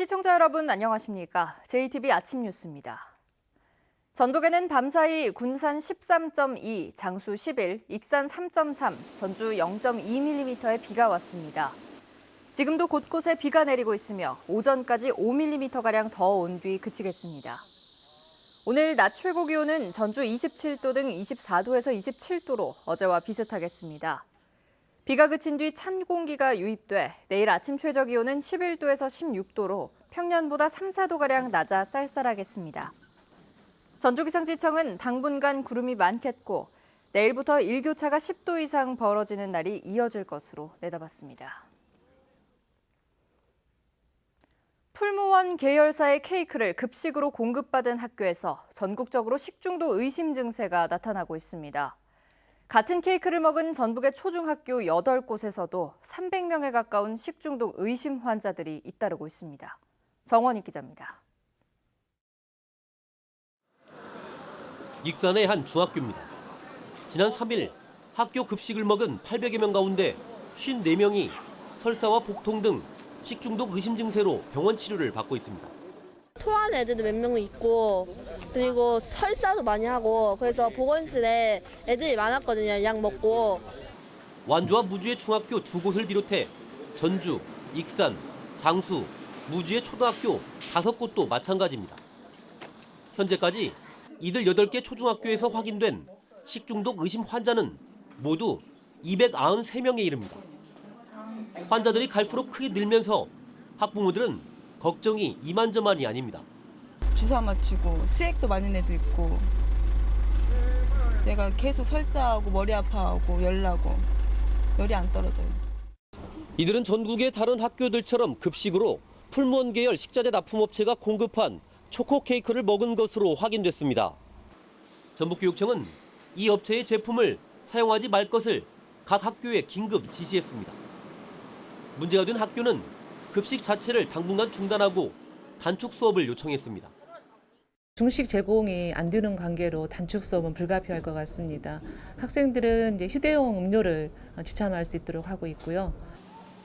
시청자 여러분 안녕하십니까? JTB 아침 뉴스입니다. 전북에는 밤사이 군산 13.2, 장수 11, 익산 3.3, 전주 0.2mm의 비가 왔습니다. 지금도 곳곳에 비가 내리고 있으며 오전까지 5mm가량 더 온 뒤 그치겠습니다. 오늘 낮 최고 기온은 전주 27도 등 24도에서 27도로 어제와 비슷하겠습니다. 비가 그친 뒤 찬 공기가 유입돼 내일 아침 최저 기온은 11도에서 16도로 평년보다 3, 4도가량 낮아 쌀쌀하겠습니다. 전주기상지청은 당분간 구름이 많겠고 내일부터 일교차가 10도 이상 벌어지는 날이 이어질 것으로 내다봤습니다. 풀무원 계열사의 케이크를 급식으로 공급받은 학교에서 전국적으로 식중독 의심 증세가 나타나고 있습니다. 같은 케이크를 먹은 전북의 초중학교 8곳에서도 300명에 가까운 식중독 의심 환자들이 잇따르고 있습니다. 정원익 기자입니다. 익산의 한 중학교입니다. 지난 3일 학교 급식을 먹은 800여 명 가운데 54명이 설사와 복통 등 식중독 의심 증세로 병원 치료를 받고 있습니다. 토하는 애들도 몇 명 있고 그리고 설사도 많이 하고 그래서 보건실에 애들이 많았거든요. 약 먹고. 완주와 무주의 중학교 2곳을 비롯해 전주, 익산, 장수, 무주의 초등학교 5곳도 마찬가지입니다. 현재까지 이들 8개 초중학교에서 확인된 식중독 의심 환자는 모두 293명에 이릅니다. 환자들이 갈수록 크게 늘면서 학부모들은 걱정이 이만저만이 아닙니다. 주사 맞추고 수액도 맞는 애도 있고 내가 계속 설사하고 머리 아파하고 열나고 열이 안 떨어져요. 이들은 전국의 다른 학교들처럼 급식으로 풀무원 계열 식자재 납품업체가 공급한 초코 케이크를 먹은 것으로 확인됐습니다. 전북교육청은 이 업체의 제품을 사용하지 말 것을 각 학교에 긴급 지시했습니다. 문제가 된 학교는 급식 자체를 당분간 중단하고 단축 수업을 요청했습니다. 중식 제공이 안 되는 관계로 단축 수업은 불가피할 것 같습니다. 학생들은 이제 휴대용 음료를 지참할 수 있도록 하고 있고요.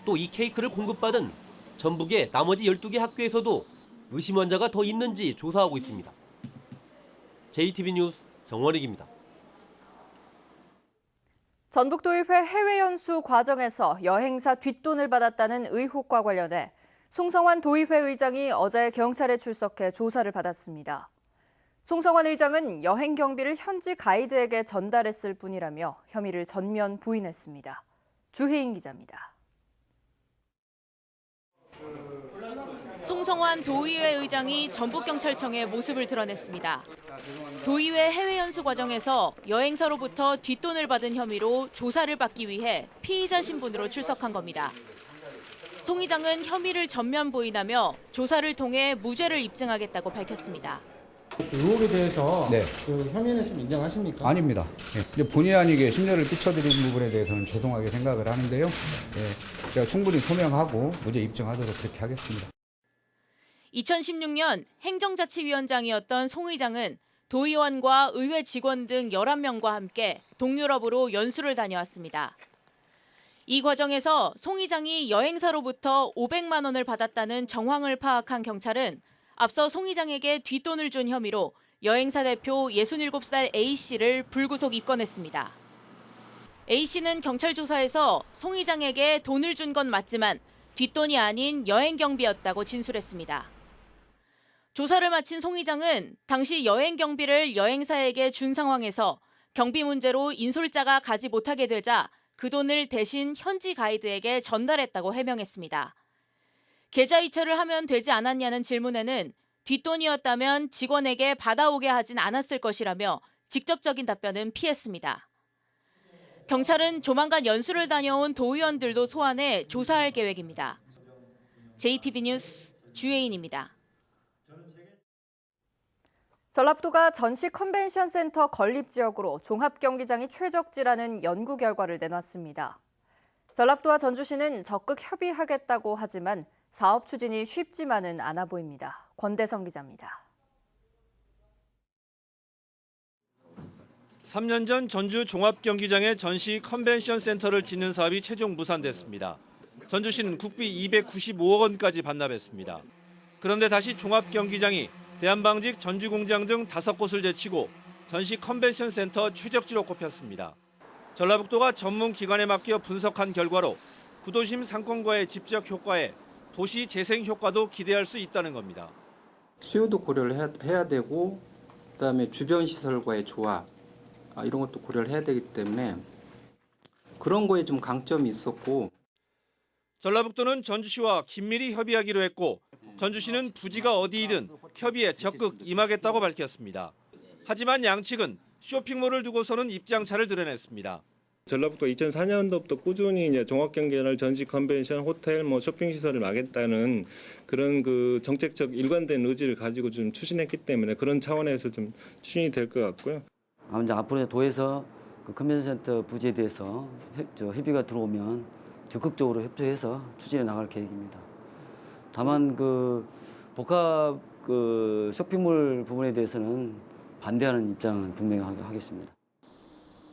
또 이 케이크를 공급받은 전북의 나머지 12개 학교에서도 의심 환자가 더 있는지 조사하고 있습니다. JTB 뉴스 정원익입니다. 전북도의회 해외연수 과정에서 여행사 뒷돈을 받았다는 의혹과 관련해 송성환 도의회 의장이 어제 경찰에 출석해 조사를 받았습니다. 송성환 의장은 여행 경비를 현지 가이드에게 전달했을 뿐이라며 혐의를 전면 부인했습니다. 주혜인 기자입니다. 송성환 도의회 의장이 전북경찰청에 모습을 드러냈습니다. 도의회 해외연수 과정에서 여행사로부터 뒷돈을 받은 혐의로 조사를 받기 위해 피의자 신분으로 출석한 겁니다. 송 의장은 혐의를 전면 부인하며 조사를 통해 무죄를 입증하겠다고 밝혔습니다. 의혹에 대해서 그 혐의는 좀 인정하십니까? 아닙니다. 이제 본의 아니게 심려를 끼쳐드린 부분에 대해서는 죄송하게 생각을 하는데요. 제가 충분히 소명하고 무죄 입증하도록 그렇게 하겠습니다. 2016년 행정자치위원장이었던 송 의장은 도의원과 의회 직원 등 11명과 함께 동유럽으로 연수를 다녀왔습니다. 이 과정에서 송 의장이 여행사로부터 500만 원을 받았다는 정황을 파악한 경찰은 앞서 송 의장에게 뒷돈을 준 혐의로 여행사 대표 67살 A씨를 불구속 입건했습니다. A씨는 경찰 조사에서 송 의장에게 돈을 준 건 맞지만 뒷돈이 아닌 여행 경비였다고 진술했습니다. 조사를 마친 송 의장은 당시 여행 경비를 여행사에게 준 상황에서 경비 문제로 인솔자가 가지 못하게 되자 그 돈을 대신 현지 가이드에게 전달했다고 해명했습니다. 계좌이체를 하면 되지 않았냐는 질문에는 뒷돈이었다면 직원에게 받아오게 하진 않았을 것이라며 직접적인 답변은 피했습니다. 경찰은 조만간 연수를 다녀온 도의원들도 소환해 조사할 계획입니다. JTB 뉴스 주혜인입니다. 전라북도가 전시 컨벤션 센터 건립 지역으로 종합경기장이 최적지라는 연구 결과를 내놨습니다. 전라북도와 전주시는 적극 협의하겠다고 하지만 사업 추진이 쉽지만은 않아 보입니다. 권대성 기자입니다. 3년 전 전주 종합경기장에 전시 컨벤션 센터를 짓는 사업이 최종 무산됐습니다. 전주시는 국비 295억 원까지 반납했습니다. 그런데 다시 종합경기장이 대한방직 전주공장 등 5곳을 제치고 전시 컨벤션 센터 최적지로 꼽혔습니다. 전라북도가 전문 기관에 맡겨 분석한 결과로 구도심 상권과의 직접 효과에 도시 재생 효과도 기대할 수 있다는 겁니다. 수요도 고려를 해야 되고 그다음에 주변 시설과의 조화 이런 것도 고려를 해야 되기 때문에 그런 거에 좀 강점이 있었고 전라북도는 전주시와 긴밀히 협의하기로 했고 전주시는 부지가 어디이든 협의에 적극 임하겠다고 밝혔습니다. 하지만 양측은 쇼핑몰을 두고서는 입장차를 드러냈습니다. 전라북도 2004년도부터 꾸준히 이제 종합경기장을 전시 컨벤션, 호텔, 쇼핑 시설을 마겠다는 그런 그 정책적 일관된 의지를 가지고 좀 추진했기 때문에 그런 차원에서 좀 추진이 될 것 같고요. 아무튼 앞으로 도에서 그 컨벤션센터 부지에 대해서 협의가 들어오면 적극적으로 협조해서 추진해 나갈 계획입니다. 다만 그 복합 그 쇼핑몰 부분에 대해서는 반대하는 입장은 분명히 하겠습니다.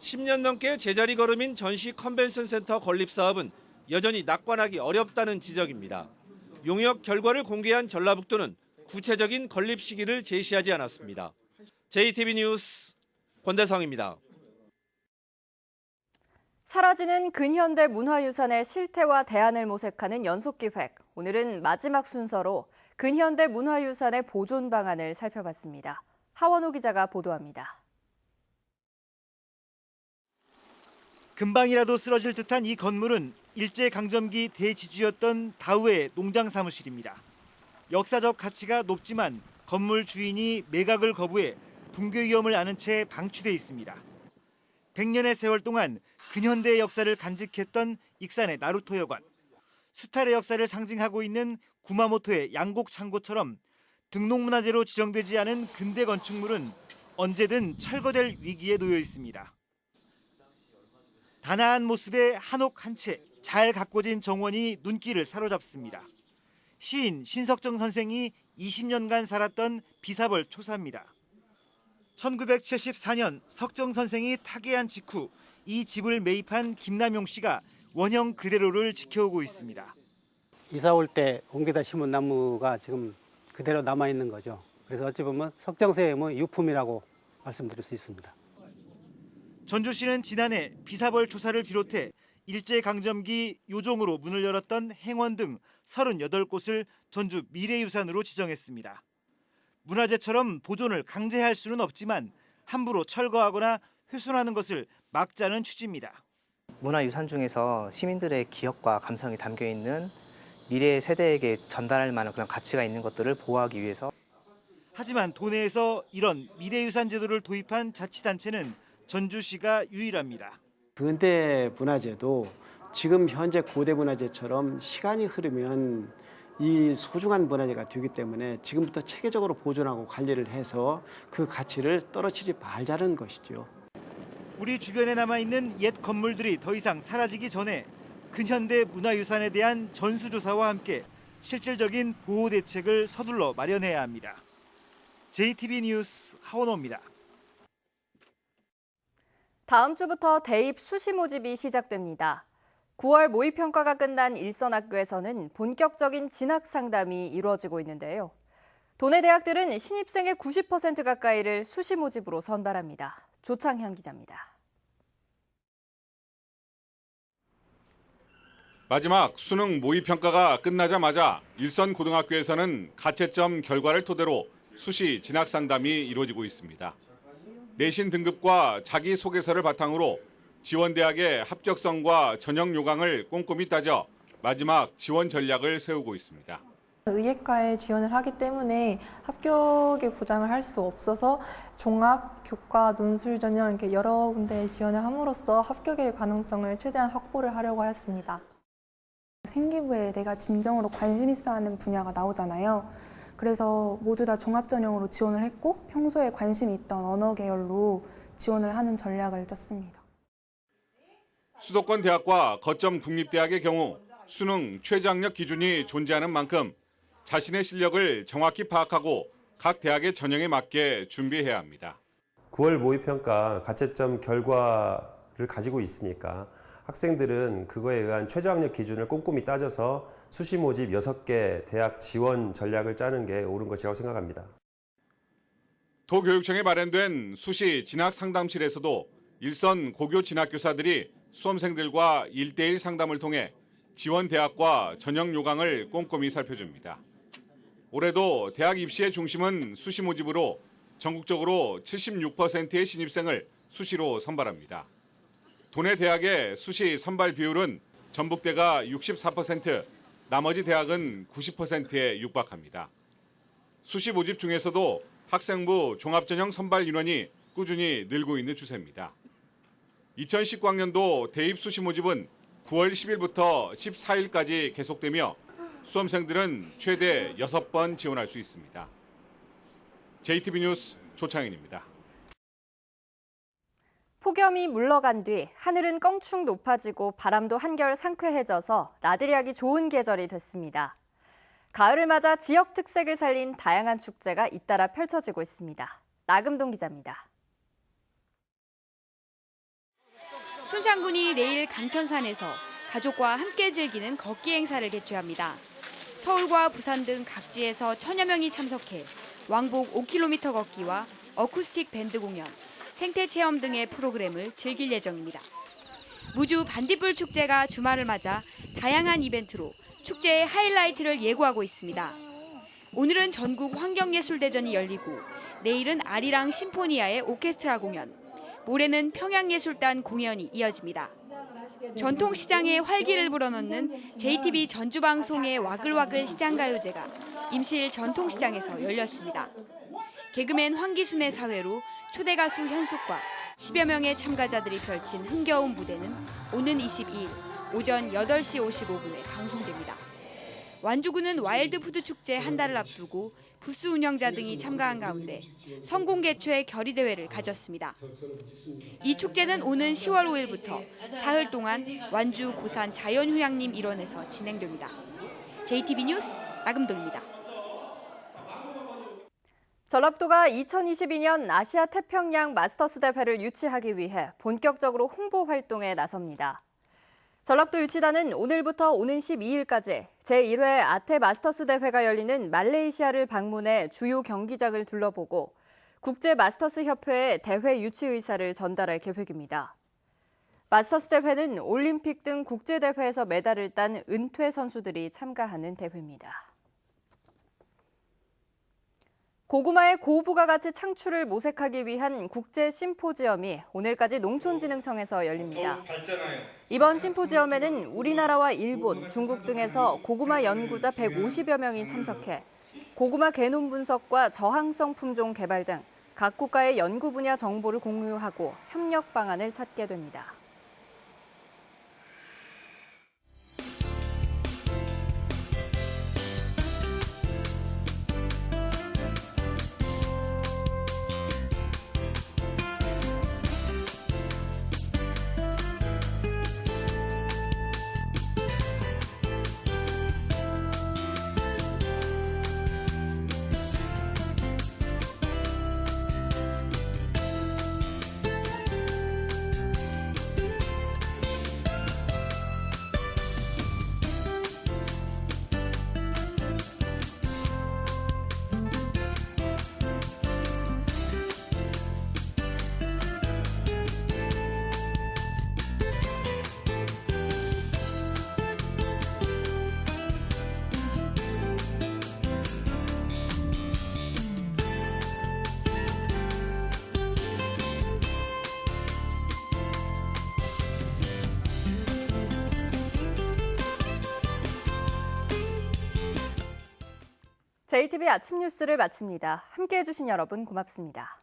10년 넘게 제자리 걸음인 전시 컨벤션 센터 건립 사업은 여전히 낙관하기 어렵다는 지적입니다. 용역 결과를 공개한 전라북도는 구체적인 건립 시기를 제시하지 않았습니다. JTB 뉴스 권대성입니다. 사라지는 근현대 문화유산의 실태와 대안을 모색하는 연속기획. 오늘은 마지막 순서로 근현대 문화유산의 보존 방안을 살펴봤습니다. 하원호 기자가 보도합니다. 금방이라도 쓰러질 듯한 이 건물은 일제강점기 대지주였던 다우의 농장 사무실입니다. 역사적 가치가 높지만 건물 주인이 매각을 거부해 붕괴 위험을 아는 채 방치돼 있습니다. 100년의 세월 동안 근현대의 역사를 간직했던 익산의 나루토 여관, 수탈의 역사를 상징하고 있는 구마모토의 양곡 창고처럼 등록문화재로 지정되지 않은 근대 건축물은 언제든 철거될 위기에 놓여 있습니다. 단아한 모습의 한옥 한 채, 잘 가꿔진 정원이 눈길을 사로잡습니다. 시인 신석정 선생이 20년간 살았던 비사벌 초사입니다. 1974년 석정 선생이 타계한 직후 이 집을 매입한 김남용 씨가 원형 그대로를 지켜오고 있습니다. 이사 올 때 옮겨다 심은 나무가 지금 그대로 남아있는 거죠. 그래서 어찌 보면 석정 선생님의 유품이라고 말씀드릴 수 있습니다. 전주시는 지난해 비사벌 조사를 비롯해 일제강점기 요종으로 문을 열었던 행원 등 38곳을 전주 미래유산으로 지정했습니다. 문화재처럼 보존을 강제할 수는 없지만 함부로 철거하거나 훼손하는 것을 막자는 취지입니다. 문화유산 중에서 시민들의 기억과 감성이 담겨있는 미래 세대에게 전달할 만한 그런 가치가 있는 것들을 보호하기 위해서. 하지만 도내에서 이런 미래유산 제도를 도입한 자치단체는 전주시가 유일합니다. 근대 문화재도 지금 현재 고대 문화재처럼 시간이 흐르면 이 소중한 문화재가 되기 때문에 지금부터 체계적으로 보존하고 관리를 해서 그 가치를 떨어뜨리지 말자는 것이죠. 우리 주변에 남아있는 옛 건물들이 더 이상 사라지기 전에 근현대 문화유산에 대한 전수조사와 함께 실질적인 보호 대책을 서둘러 마련해야 합니다. JTB 뉴스 하원호입니다. 다음 주부터 대입 수시 모집이 시작됩니다. 9월 모의평가가 끝난 일선학교에서는 본격적인 진학 상담이 이루어지고 있는데요. 도내 대학들은 신입생의 90% 가까이를 수시 모집으로 선발합니다. 조창현 기자입니다. 마지막 수능 모의평가가 끝나자마자 일선 고등학교에서는 가채점 결과를 토대로 수시 진학 상담이 이루어지고 있습니다. 내신 등급과 자기소개서를 바탕으로 지원대학의 합격성과 전형 요강을 꼼꼼히 따져 마지막 지원 전략을 세우고 있습니다. 의예과에 지원을 하기 때문에 합격의 보장을 할 수 없어서 종합, 교과, 논술 전형 이렇게 여러 군데에 지원을 함으로써 합격의 가능성을 최대한 확보를 하려고 했습니다. 생기부에 내가 진정으로 관심 있어 하는 분야가 나오잖아요. 그래서 모두 다 종합 전형으로 지원을 했고 평소에 관심이 있던 언어 계열로 지원을 하는 전략을 짰습니다. 수도권 대학과 거점 국립대학의 경우 수능 최저학력 기준이 존재하는 만큼 자신의 실력을 정확히 파악하고 각 대학의 전형에 맞게 준비해야 합니다. 9월 모의평가 가채점 결과를 가지고 있으니까 학생들은 그거에 의한 최저학력 기준을 꼼꼼히 따져서 수시 모집 6개 대학 지원 전략을 짜는 게 옳은 것이라고 생각합니다. 도교육청에 마련된 수시 진학 상담실에서도 일선 고교 진학교사들이 수험생들과 1대1 상담을 통해 지원 대학과 전형 요강을 꼼꼼히 살펴줍니다. 올해도 대학 입시의 중심은 수시 모집으로 전국적으로 76%의 신입생을 수시로 선발합니다. 도내 대학의 수시 선발 비율은 전북대가 64%, 나머지 대학은 90%에 육박합니다. 수시 모집 중에서도 학생부 종합전형 선발 인원이 꾸준히 늘고 있는 추세입니다. 2019학년도 대입 수시 모집은 9월 10일부터 14일까지 계속되며 수험생들은 최대 6번 지원할 수 있습니다. JTB 뉴스 조창현입니다. 폭염이 물러간 뒤 하늘은 껑충 높아지고 바람도 한결 상쾌해져서 나들이 하기 좋은 계절이 됐습니다. 가을을 맞아 지역 특색을 살린 다양한 축제가 잇따라 펼쳐지고 있습니다. 나금동 기자입니다. 순창군이 내일 감천산에서 가족과 함께 즐기는 걷기 행사를 개최합니다. 서울과 부산 등 각지에서 1000여 명이 참석해 왕복 5km 걷기와 어쿠스틱 밴드 공연, 생태 체험 등의 프로그램을 즐길 예정입니다. 무주 반딧불 축제가 주말을 맞아 다양한 이벤트로 축제의 하이라이트를 예고하고 있습니다. 오늘은 전국 환경예술대전이 열리고 내일은 아리랑 심포니아의 오케스트라 공연, 모레는 평양예술단 공연이 이어집니다. 전통시장에 활기를 불어넣는 JTB 전주방송의 와글와글 시장가요제가 임실 전통시장에서 열렸습니다. 개그맨 황기순의 사회로 초대 가수 현숙과 10여 명의 참가자들이 펼친 흥겨운 무대는 오는 22일 오전 8시 55분에 방송됩니다. 완주군은 와일드푸드 축제 한 달을 앞두고 부스 운영자 등이 참가한 가운데 성공 개최 결의대회를 가졌습니다. 이 축제는 오는 10월 5일부터 사흘 동안 완주 고산 자연휴양림 일원에서 진행됩니다. JTB 뉴스 나금동입니다. 전라북도가 2022년 아시아 태평양 마스터스 대회를 유치하기 위해 본격적으로 홍보 활동에 나섭니다. 전라북도 유치단은 오늘부터 오는 12일까지 제1회 아태 마스터스 대회가 열리는 말레이시아를 방문해 주요 경기장을 둘러보고 국제 마스터스 협회에 대회 유치 의사를 전달할 계획입니다. 마스터스 대회는 올림픽 등 국제 대회에서 메달을 딴 은퇴 선수들이 참가하는 대회입니다. 고구마의 고부가가치 창출을 모색하기 위한 국제 심포지엄이 오늘까지 농촌진흥청에서 열립니다. 이번 심포지엄에는 우리나라와 일본, 중국 등에서 고구마 연구자 150여 명이 참석해 고구마 게놈 분석과 저항성 품종 개발 등 각 국가의 연구 분야 정보를 공유하고 협력 방안을 찾게 됩니다. JTB 아침 뉴스를 마칩니다. 함께해 주신 여러분 고맙습니다.